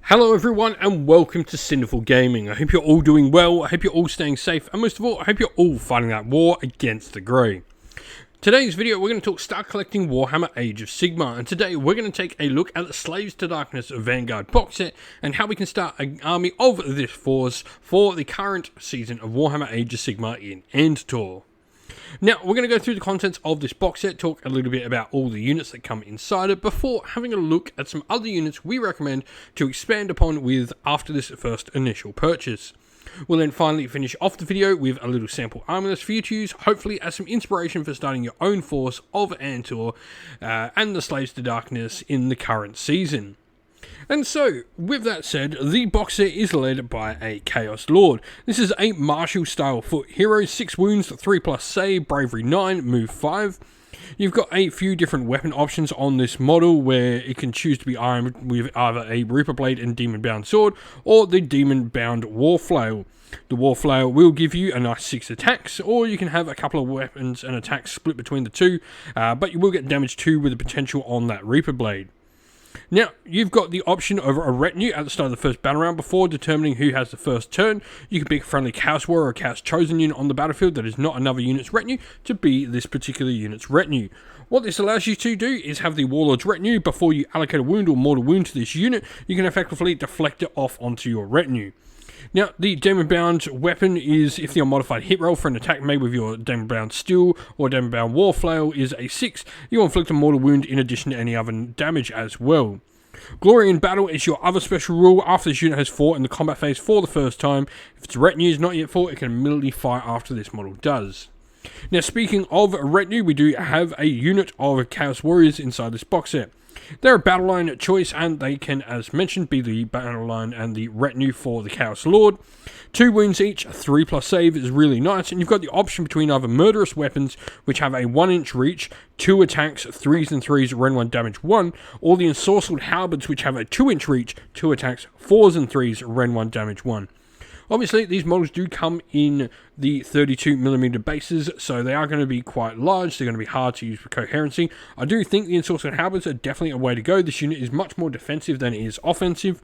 Hello everyone and welcome to Sinful Gaming. I hope you're all doing well, I hope you're all staying safe, and most of all, I hope you're all fighting that war against the Grey. Today's video, we're going to talk Start Collecting Warhammer Age of Sigmar, and today we're going to take a look at the Slaves to Darkness Vanguard box set, and how we can start an army of this force for the current season of Warhammer Age of Sigmar in Andtor. Now, we're going to go through the contents of this box set, talk a little bit about all the units that come inside it, before having a look at some other units we recommend to expand upon with after this first initial purchase. We'll then finally finish off the video with a little sample army list for you to use, hopefully as some inspiration for starting your own force of Andtor and the Slaves to Darkness in the current season. And so, with that said, the box set is led by a Chaos Lord. This is a martial style foot hero, 6 wounds, 3+ save, bravery 9, move 5. You've got a few different weapon options on this model where it can choose to be armed with either a Reaper Blade and Demon Bound Sword or the Demon Bound War Flail. The War Flail will give you a nice 6 attacks, or you can have a couple of weapons and attacks split between the two, but you will get damage too with the potential on that Reaper Blade. Now, you've got the option over a retinue at the start of the first battle round. Before determining who has the first turn, you can pick a friendly Chaos Warrior or Chaos Chosen unit on the battlefield that is not another unit's retinue to be this particular unit's retinue. What this allows you to do is have the Warlord's retinue. Before you allocate a wound or mortal wound to this unit, you can effectively deflect it off onto your retinue. Now, the Demon Bound weapon is if the unmodified hit roll for an attack made with your Demon Bound Steel or Demon Bound War Flail is a 6, you inflict a mortal wound in addition to any other damage as well. Glory in Battle is your other special rule. After this unit has fought in the combat phase for the first time, if its retinue is not yet fought, it can immediately fire after this model does. Now, speaking of retinue, we do have a unit of Chaos Warriors inside this box set. They're a battle line choice, and they can, as mentioned, be the battle line and the retinue for the Chaos Lord. 2 wounds each, 3+ save is really nice, and you've got the option between either murderous weapons, which have a 1-inch reach, 2 attacks, 3s and 3s, rend 1, damage 1, or the ensorcelled halberds, which have a 2-inch reach, 2 attacks, 4s and 3s, rend 1, damage 1. Obviously, these models do come in the 32mm bases, so they are going to be quite large. They're going to be hard to use for coherency. I do think the ensorcelled halberds are definitely a way to go. This unit is much more defensive than it is offensive.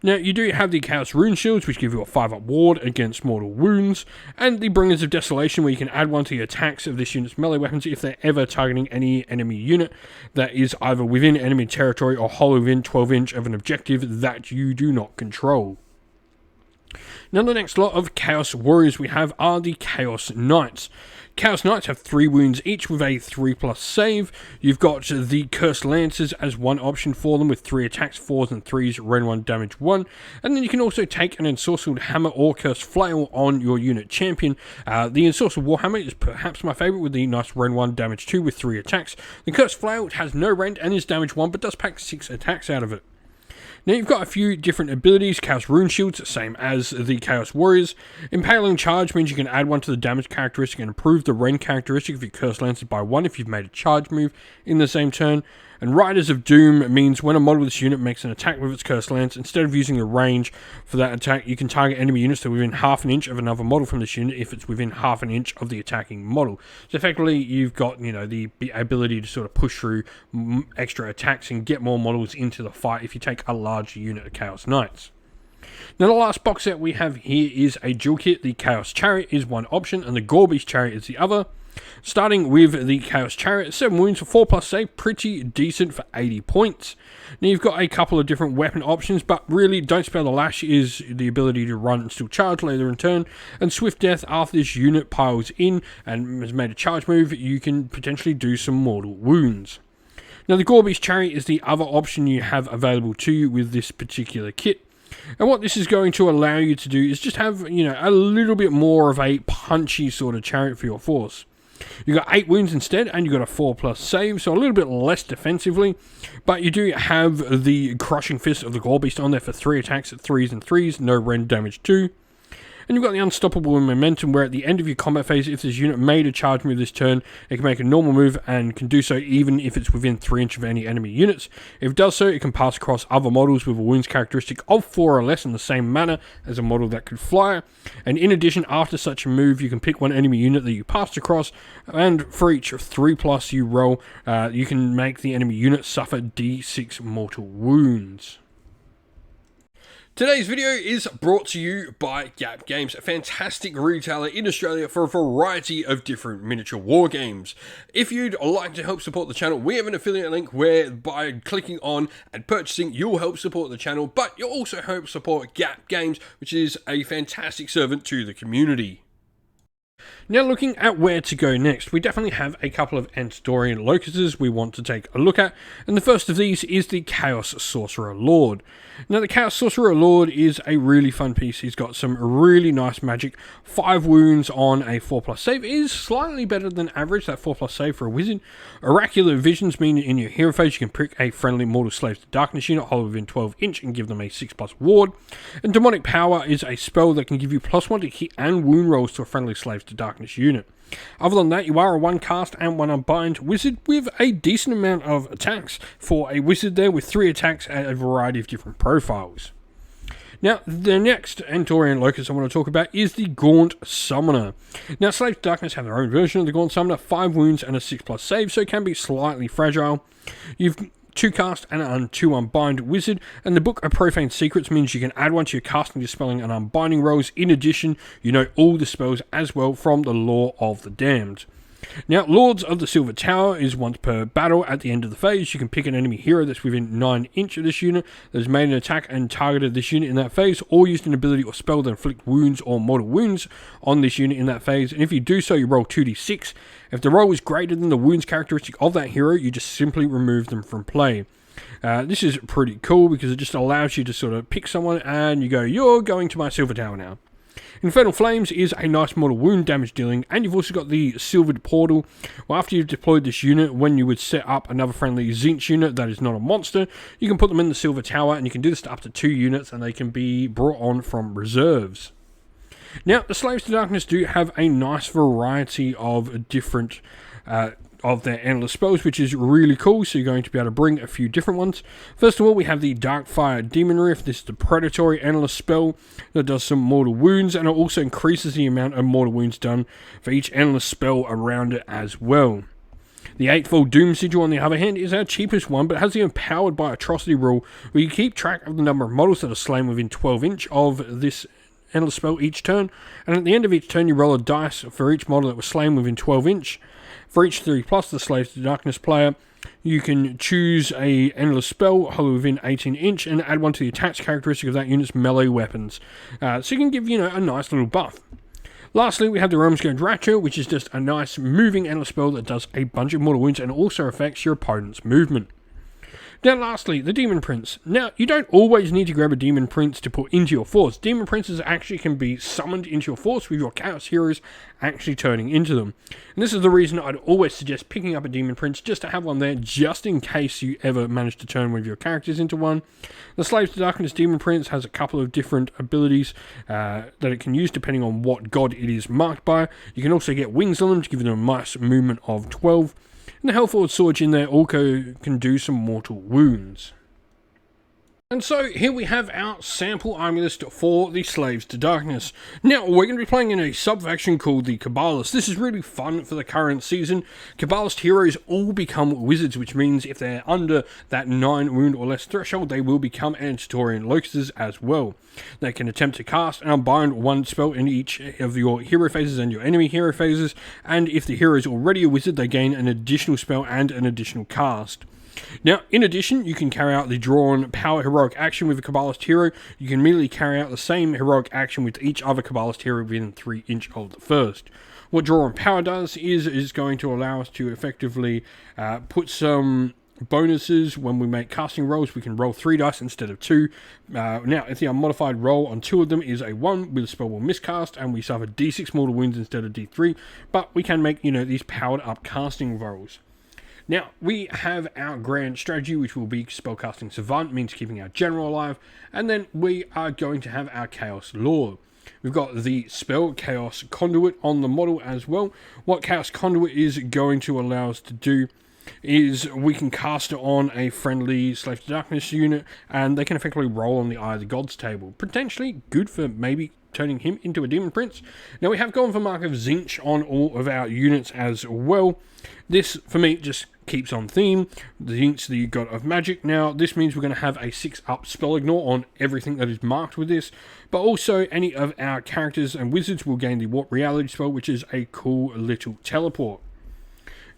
Now, you do have the Chaos Rune Shields, which give you a 5-up ward against mortal wounds, and the Bringers of Desolation, where you can add one to the attacks of this unit's melee weapons if they're ever targeting any enemy unit that is either within enemy territory or wholly within 12-inch of an objective that you do not control. Now, the next lot of Chaos Warriors we have are the Chaos Knights. Chaos Knights have 3 wounds each with a 3+ save. You've got the Cursed Lancers as one option for them with 3 attacks, 4s and 3s, rend 1, damage 1. And then you can also take an Ensorcelled Hammer or Cursed Flail on your unit champion. The Ensorcelled Warhammer is perhaps my favourite with the nice rend 1, damage 2 with 3 attacks. The Cursed Flail has no rend and is damage 1 but does pack 6 attacks out of it. Now, you've got a few different abilities. Chaos Rune Shields, same as the Chaos Warriors. Impaling Charge means you can add one to the damage characteristic and improve the rend characteristic of your Cursed Lancers by 1 if you've made a charge move in the same turn. And Riders of Doom means when a model of this unit makes an attack with its Cursed Lance, instead of using the range for that attack, you can target enemy units that are within half an inch of another model from this unit if it's within half an inch of the attacking model. So effectively, you've got, the ability to sort of push through extra attacks and get more models into the fight if you take a large unit of Chaos Knights. Now, the last box set we have here is a dual kit. The Chaos Chariot is one option, and the Gorbeast Chariot is the other. Starting with the Chaos Chariot, 7 wounds for 4+ save, pretty decent for 80 points. Now, you've got a couple of different weapon options, but really, Don't Spare the Lash is the ability to run and still charge later in turn, and Swift Death, after this unit piles in and has made a charge move, you can potentially do some mortal wounds. Now, the Gorbeast Chariot is the other option you have available to you with this particular kit. And what this is going to allow you to do is just have, a little bit more of a punchy sort of chariot for your force. You've got 8 wounds instead, and you've got a 4+ save, so a little bit less defensively, but you do have the Crushing Fist of the Gorbeast on there for 3 attacks at 3s and 3s, no rend, damage 2. And you've got the Unstoppable Momentum, where at the end of your combat phase, if this unit made a charge move this turn, it can make a normal move and can do so even if it's within 3 inches of any enemy units. If it does so, it can pass across other models with a wounds characteristic of 4 or less in the same manner as a model that could fly. And in addition, after such a move, you can pick one enemy unit that you passed across, and for each 3+ you roll, you can make the enemy unit suffer D6 mortal wounds. Today's video is brought to you by Gap Games, a fantastic retailer in Australia for a variety of different miniature war games. If you'd like to help support the channel, we have an affiliate link where by clicking on and purchasing, you'll help support the channel, but you'll also help support Gap Games, which is a fantastic servant to the community. Now, looking at where to go next, we definitely have a couple of Andtorian locuses we want to take a look at, and the first of these is the Chaos Sorcerer Lord. Now, the Chaos Sorcerer Lord is a really fun piece. He's got some really nice magic. 5 wounds on a 4+ save is slightly better than average, that 4+ save for a wizard. Oracular visions mean in your hero phase you can prick a friendly mortal slaves to darkness unit hollow within 12 inch and give them a 6+ ward. And demonic power is a spell that can give you +1 to hit and wound rolls to a friendly slaves to darkness unit. Other than that, you are a 1 cast and 1 unbind wizard with a decent amount of attacks for a wizard there, with 3 attacks at a variety of different profiles. Now, the next Andtorian locust I want to talk about is the Gaunt Summoner. Now, Slaves to Darkness have their own version of the Gaunt Summoner, 5 wounds and a 6+ save, so it can be slightly fragile. You've 2 cast and a 2 unbind wizard, and the Book of Profane Secrets means you can add one to your casting, dispelling, and unbinding rolls. In addition, you know all the spells as well from the Law of the Damned. Now, Lords of the Silver Tower is once per battle. At the end of the phase, you can pick an enemy hero that's within 9 inch of this unit that has made an attack and targeted this unit in that phase, or used an ability or spell that inflict wounds or mortal wounds on this unit in that phase. And if you do so, you roll 2d6. If the roll is greater than the wounds characteristic of that hero, you just simply remove them from play. This is pretty cool because it just allows you to sort of pick someone and you go, you're going to my Silver Tower now. Infernal Flames is a nice mortal wound damage dealing, and you've also got the Silvered Portal. Well, after you've deployed this unit, when you would set up another friendly Zinch unit that is not a monster, you can put them in the Silver Tower, and you can do this to up to 2 units, and they can be brought on from reserves. Now, the Slaves to Darkness do have a nice variety of different of their endless spells, which is really cool, so you're going to be able to bring a few different ones. First of all, we have the Darkfire Demon Rift. This is the predatory endless spell that does some mortal wounds, and it also increases the amount of mortal wounds done for each endless spell around it as well. The Eightfold Doom Sigil, on the other hand, is our cheapest one, but has the Empowered by Atrocity rule, where you keep track of the number of models that are slain within 12 inch of this endless spell each turn, and at the end of each turn you roll a dice for each model that was slain within 12 inch. For each 3+ the Slaves to Darkness player, you can choose a endless spell hollow within 18 inch and add one to the attached characteristic of that unit's melee weapons. So you can give, a nice little buff. Lastly, we have the Realm's Guard Ratchet, which is just a nice moving endless spell that does a bunch of mortal wounds and also affects your opponent's movement. Now, lastly, the Demon Prince. Now, you don't always need to grab a Demon Prince to put into your force. Demon Princes actually can be summoned into your force with your Chaos Heroes actually turning into them. And this is the reason I'd always suggest picking up a Demon Prince, just to have one there, just in case you ever manage to turn one of your characters into one. The Slaves to Darkness Demon Prince has a couple of different abilities that it can use depending on what god it is marked by. You can also get wings on them to give them a nice movement of 12. And the Hellforged Swords in there also can do some mortal wounds. And so here we have our sample army list for the Slaves to Darkness. Now, we're going to be playing in a sub-faction called the Cabalist. This is really fun for the current season. Cabalist heroes all become wizards, which means if they're under that 9 wound or less threshold, they will become Andtorian locusts as well. They can attempt to cast and unbind 1 spell in each of your hero phases and your enemy hero phases, and if the hero is already a wizard, they gain an additional spell and an additional cast. Now, in addition, you can carry out the drawn power heroic action with a Cabalist hero. You can immediately carry out the same heroic action with each other Cabalist hero within 3 inch of the first. What drawn power does is going to allow us to effectively put some bonuses when we make casting rolls. We can roll 3 dice instead of 2. Now, if the unmodified roll on 2 of them is a 1, the spell will miscast and we suffer d6 mortal wounds instead of d3, but we can make, these powered up casting rolls. Now, we have our grand strategy, which will be Spellcasting Savant, means keeping our general alive, and then we are going to have our Chaos Lord. We've got the spell Chaos Conduit on the model as well. What Chaos Conduit is going to allow us to do is we can cast it on a friendly Slave to Darkness unit, and they can effectively roll on the Eye of the Gods table. Potentially good for maybe turning him into a Demon Prince. Now, we have gone for Mark of Tzeentch on all of our units as well. This, for me, just keeps on theme. Tzeentch, the God of Magic. Now, this means we're going to have a 6-up spell ignore on everything that is marked with this, but also any of our characters and wizards will gain the Warp Reality spell, which is a cool little teleport.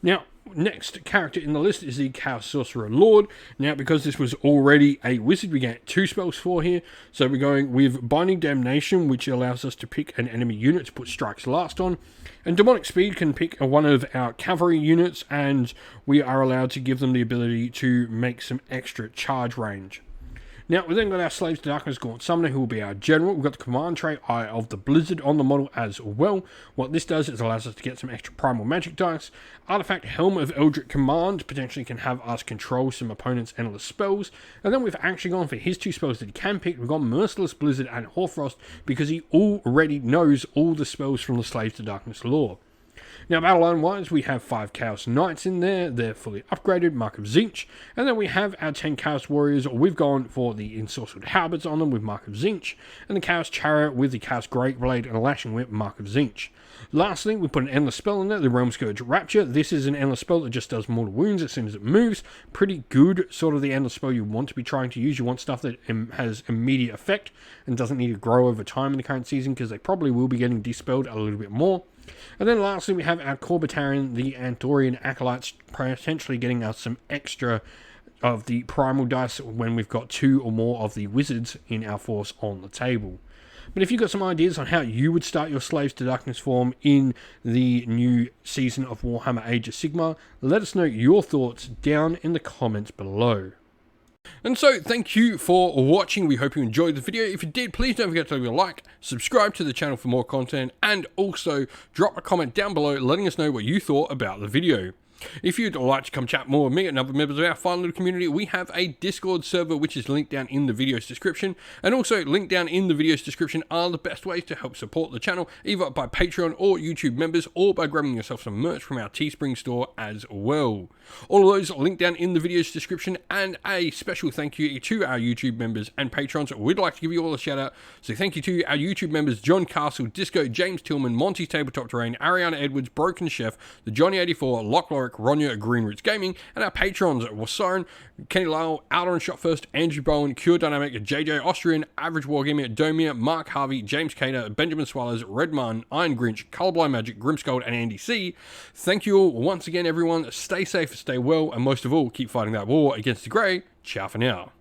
Now, next character in the list is the Chaos Sorcerer Lord. Now, because this was already a wizard, we get 2 spells for here. So we're going with Binding Damnation, which allows us to pick an enemy unit to put Strikes Last on. And Demonic Speed can pick one of our cavalry units, and we are allowed to give them the ability to make some extra charge range. Now, we've then got our Slaves to Darkness Gaunt Summoner, who will be our general. We've got the command trait Eye of the Blizzard on the model as well. What this does is allows us to get some extra primal magic dice. Artifact Helm of Eldritch Command potentially can have us control some opponents' endless spells. And then we've actually gone for his 2 spells that he can pick. We've got Merciless Blizzard and Hoarfrost because he already knows all the spells from the Slaves to Darkness lore. Now, battle line wise, we have 5 Chaos Knights in there. They're fully upgraded, Mark of Tzeentch. And then we have our 10 Chaos Warriors. We've gone for the Ensorcelled Halberds on them with Mark of Tzeentch, and the Chaos Chariot with the Chaos Great Blade and a Lashing Whip, Mark of Tzeentch. Lastly, we put an Endless Spell in there, the Realm Scourge Rapture. This is an Endless Spell that just does mortal wounds as soon as it moves. Pretty good, sort of the Endless Spell you want to be trying to use. You want stuff that has immediate effect and doesn't need to grow over time in the current season, because they probably will be getting dispelled a little bit more. And then lastly, we have our Corbatarian, the Andtorian Acolytes, potentially getting us some extra of the primal dice when we've got 2 or more of the wizards in our force on the table. But if you've got some ideas on how you would start your Slaves to Darkness form in the new season of Warhammer Age of Sigmar, let us know your thoughts down in the comments below. And so, thank you for watching. We hope you enjoyed the video. If you did, please don't forget to leave a like, subscribe to the channel for more content, and also drop a comment down below letting us know what you thought about the video. If you'd like to come chat more with me and other members of our fun little community, we have a Discord server which is linked down in the video's description, and also linked down in the video's description are the best ways to help support the channel, either by Patreon or YouTube members, or by grabbing yourself some merch from our Teespring store as well. All of those are linked down in the video's description, and a special thank you to our YouTube members and patrons. We'd like to give you all a shout out, so thank you to our YouTube members John Castle, Disco, James Tillman, Monty's Tabletop Terrain, Ariana Edwards, Broken Chef, the Johnny84, Lock Lorick, Ronya, Green Roots Gaming, and our patrons Wasarin, Kenny Lyle, Outer and Shot First, Andrew Bowen, Cure Dynamic, JJ Austrian, Average Wargamer, Domir, Mark Harvey, James Cater, Benjamin Swallows, Redman, Iron Grinch, Colorblind Magic, Grimscold, and Andy C. Thank you all once again, everyone. Stay safe, stay well, and most of all, keep fighting that war against the grey. Ciao for now.